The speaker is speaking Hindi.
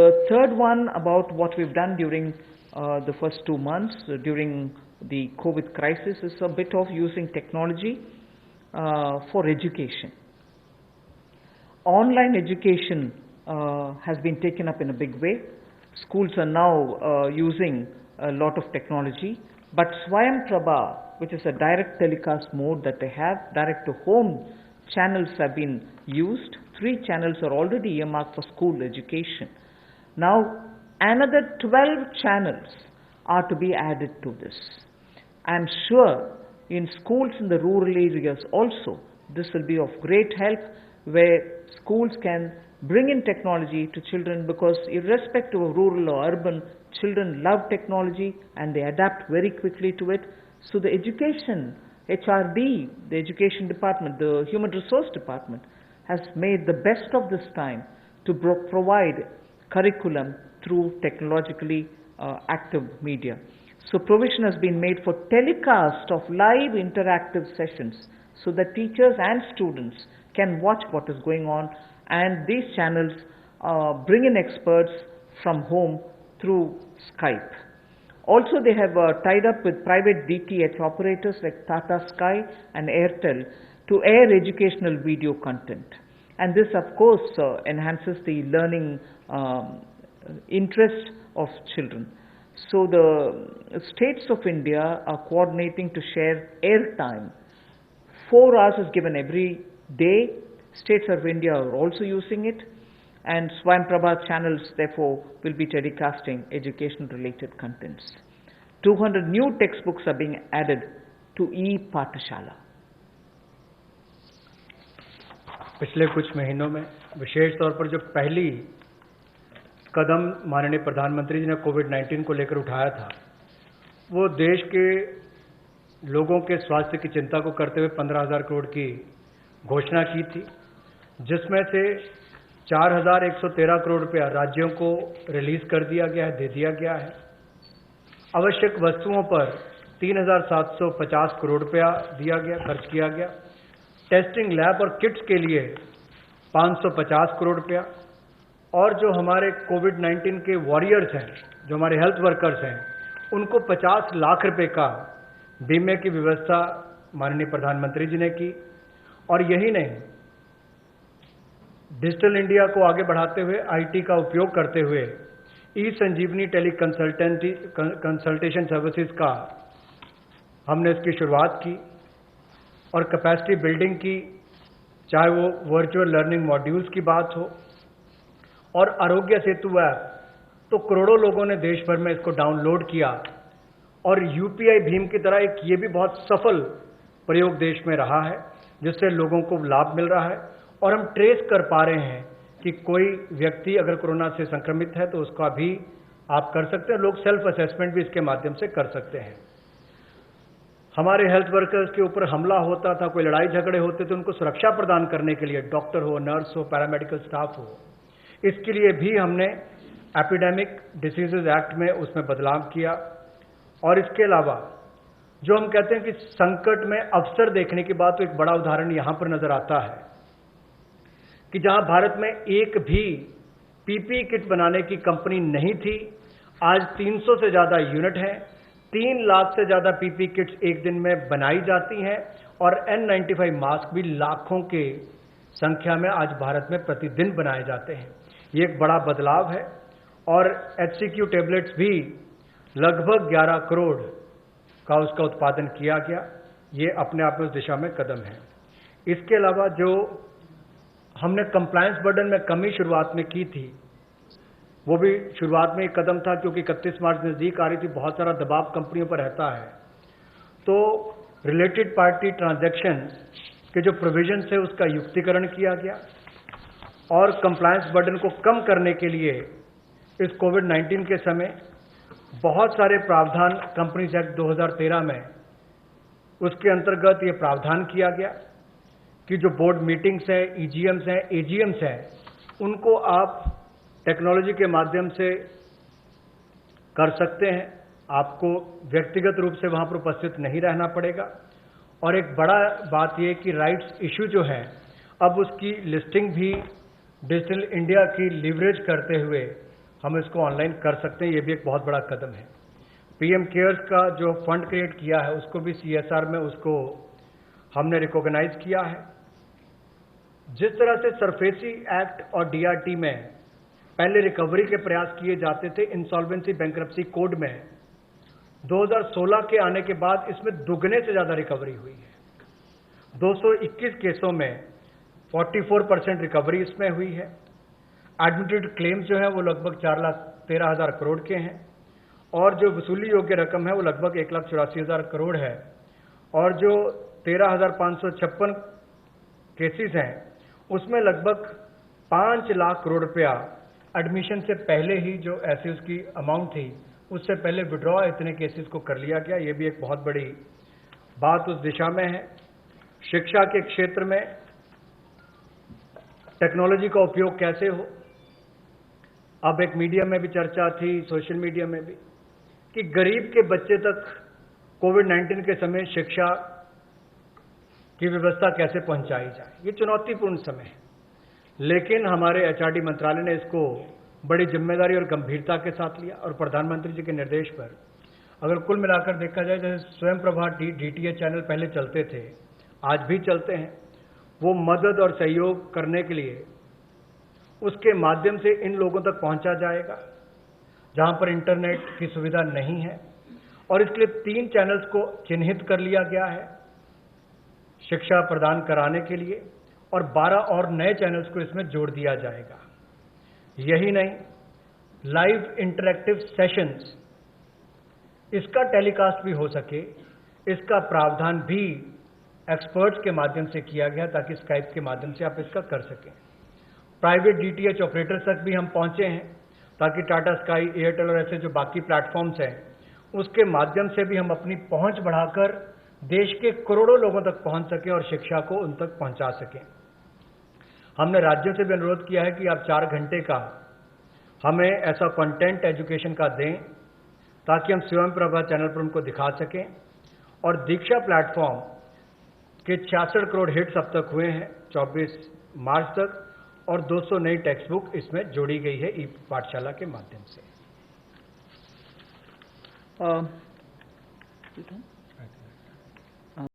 The third one about what we've done during the first 2 months during the COVID crisis is a bit of using technology for education. Online education has been taken up in a big way. Schools are now using a lot of technology, but Swayam Prabha, which is a direct telecast mode that they have, direct to home channels have been used. 3 channels are already earmarked for school education. Now another 12 channels are to be added to this. I am sure in schools in the rural areas also this will be of great help, where schools can bring in technology to children, because irrespective of rural or urban, children love technology and they adapt very quickly to it. So the education, HRD, the education department, the human resource department has made the best of this time to provide curriculum through technologically active media. So provision has been made for telecast of live interactive sessions so that teachers and students can watch what is going on, and these channels bring in experts from home through Skype. Also they have tied up with private DTH operators like Tata Sky and Airtel to air educational video content. And this of course enhances the learning interest of children. So the states of India are coordinating to share airtime. 4 hours is given every day. States of India are also using it, and Swayam Prabha channels therefore will be telecasting education related contents. 200 new textbooks are being added to e-Pathshala. पिछले कुछ महीनों में विशेष तौर पर जो पहली कदम माननीय प्रधानमंत्री जी ने कोविड-19 को लेकर उठाया था, वो देश के लोगों के स्वास्थ्य की चिंता को करते हुए 15,000 करोड़ की घोषणा की थी, जिसमें से 4,113 करोड़ रुपया राज्यों को रिलीज कर दिया गया है, दे दिया गया है। आवश्यक वस्तुओं पर 3,750 करोड़ रुपया दिया गया, खर्च किया गया। टेस्टिंग लैब और किट्स के लिए 550 करोड़ रुपया, और जो हमारे कोविड-19 के वॉरियर्स हैं, जो हमारे हेल्थ वर्कर्स हैं, उनको 50 लाख रुपए का बीमे की व्यवस्था माननीय प्रधानमंत्री जी ने की। और यही नहीं, डिजिटल इंडिया को आगे बढ़ाते हुए आईटी का उपयोग करते हुए ई संजीवनी टेली कंसल्टेशन सर्विसेज का हमने इसकी शुरुआत की, और कैपेसिटी बिल्डिंग की, चाहे वो वर्चुअल लर्निंग मॉड्यूल्स की बात हो और आरोग्य सेतु ऐप, तो करोड़ों लोगों ने देश भर में इसको डाउनलोड किया, और यूपीआई भीम की तरह एक ये भी बहुत सफल प्रयोग देश में रहा है, जिससे लोगों को लाभ मिल रहा है। और हम ट्रेस कर पा रहे हैं कि कोई व्यक्ति अगर कोरोना से संक्रमित है तो उसका भी आप कर सकते हैं, लोग सेल्फ असेसमेंट भी इसके माध्यम से कर सकते हैं। हमारे हेल्थ वर्कर्स के ऊपर हमला होता था, कोई लड़ाई झगड़े होते थे, उनको सुरक्षा प्रदान करने के लिए डॉक्टर हो, नर्स हो, पैरामेडिकल स्टाफ हो, इसके लिए भी हमने एपिडेमिक डिसीजेज एक्ट में उसमें बदलाव किया। और इसके अलावा जो हम कहते हैं कि संकट में अवसर देखने की बात, तो एक बड़ा उदाहरण यहां पर नजर आता है कि जहां भारत में एक भी पीपीई किट बनाने की कंपनी नहीं थी, आज 300 से ज्यादा यूनिट हैं, 3 लाख से ज्यादा पीपीई किट्स एक दिन में बनाई जाती हैं, और N95 मास्क भी लाखों के संख्या में आज भारत में प्रतिदिन बनाए जाते हैं। ये एक बड़ा बदलाव है। और HCQ टेबलेट्स भी लगभग 11 करोड़ का उसका उत्पादन किया गया। ये अपने आप में उस दिशा में कदम है। इसके अलावा जो हमने कंप्लायंस बर्डन में कमी शुरुआत में की थी, वो भी शुरुआत में एक कदम था, क्योंकि 31 मार्च नजदीक आ रही थी, बहुत सारा दबाव कंपनियों पर रहता है। तो रिलेटेड पार्टी ट्रांजैक्शन के जो प्रोविजन है उसका युक्तिकरण किया गया, और कंप्लायंस बर्डन को कम करने के लिए इस कोविड-19 के समय बहुत सारे प्रावधान कंपनीज एक्ट 2013 में उसके अंतर्गत ये प्रावधान किया गया कि जो बोर्ड मीटिंग्स हैं, ईजीएम्स हैं, एजीएम्स हैं, उनको आप टेक्नोलॉजी के माध्यम से कर सकते हैं। आपको व्यक्तिगत रूप से वहां पर उपस्थित नहीं रहना पड़ेगा। और एक बड़ा बात यह कि राइट्स इशू जो है, अब उसकी लिस्टिंग भी डिजिटल इंडिया की लीवरेज करते हुए हम इसको ऑनलाइन कर सकते हैं, ये भी एक बहुत बड़ा कदम है। पीएम केयर्स का जो फंड क्रिएट किया है उसको भी CSR में उसको हमने रिकॉग्नाइज किया है। जिस तरह से सरफेसी एक्ट और DRT में पहले रिकवरी के प्रयास किए जाते थे, इंसॉल्वेंसी बैंक्रप्सी कोड में 2016 के आने के बाद इसमें दुगने से ज्यादा रिकवरी हुई है। 221 केसों में 44% रिकवरी इसमें हुई है। एडमिटेड क्लेम्स जो है वो लगभग 4,13,000 करोड़ के हैं और जो वसूली योग्य रकम है वो लगभग 1,84,000 करोड़ है और जो 13,556 केसेस हैं उसमें लगभग 5 लाख करोड़ रुपया एडमिशन से पहले ही जो ऐसी उसकी अमाउंट थी उससे पहले विड्रॉ इतने केसेस को कर लिया गया। ये भी एक बहुत बड़ी बात उस दिशा में है। शिक्षा के क्षेत्र में टेक्नोलॉजी का उपयोग कैसे हो, अब एक मीडिया में भी चर्चा थी, सोशल मीडिया में भी, कि गरीब के बच्चे तक कोविड-19 के समय शिक्षा की व्यवस्था कैसे पहुंचाई जाए। ये चुनौतीपूर्ण समय है, लेकिन हमारे HRD मंत्रालय ने इसको बड़ी जिम्मेदारी और गंभीरता के साथ लिया और प्रधानमंत्री जी के निर्देश पर अगर कुल मिलाकर देखा जाए, जैसे स्वयं प्रभा DTH चैनल पहले चलते थे, आज भी चलते हैं, वो मदद और सहयोग करने के लिए उसके माध्यम से इन लोगों तक पहुंचा जाएगा जहां पर इंटरनेट की सुविधा नहीं है और इसके लिए 3 चैनल्स को चिन्हित कर लिया गया है शिक्षा प्रदान कराने के लिए और 12 और नए चैनल्स को इसमें जोड़ दिया जाएगा। यही नहीं, लाइव इंटरैक्टिव सेशंस इसका टेलीकास्ट भी हो सके, इसका प्रावधान भी एक्सपर्ट्स के माध्यम से किया गया ताकि स्काइप के माध्यम से आप इसका कर सकें। प्राइवेट DTH ऑपरेटर्स तक भी हम पहुंचे हैं ताकि टाटा स्काई, एयरटेल और ऐसे जो बाकी प्लेटफॉर्म्स हैं उसके माध्यम से भी हम अपनी पहुंच बढ़ाकर देश के करोड़ों लोगों तक पहुंच सकें और शिक्षा को उन तक पहुंचा सकें। हमने राज्यों से भी अनुरोध किया है कि आप 4 घंटे का हमें ऐसा कंटेंट एजुकेशन का दें ताकि हम स्वयं प्रभा चैनल पर उनको दिखा सकें और दीक्षा प्लेटफॉर्म के 66 करोड़ हिट्स अब तक हुए हैं 24 मार्च तक और 200 नई टेक्स्ट बुक इसमें जोड़ी गई है ई पाठशाला के माध्यम से।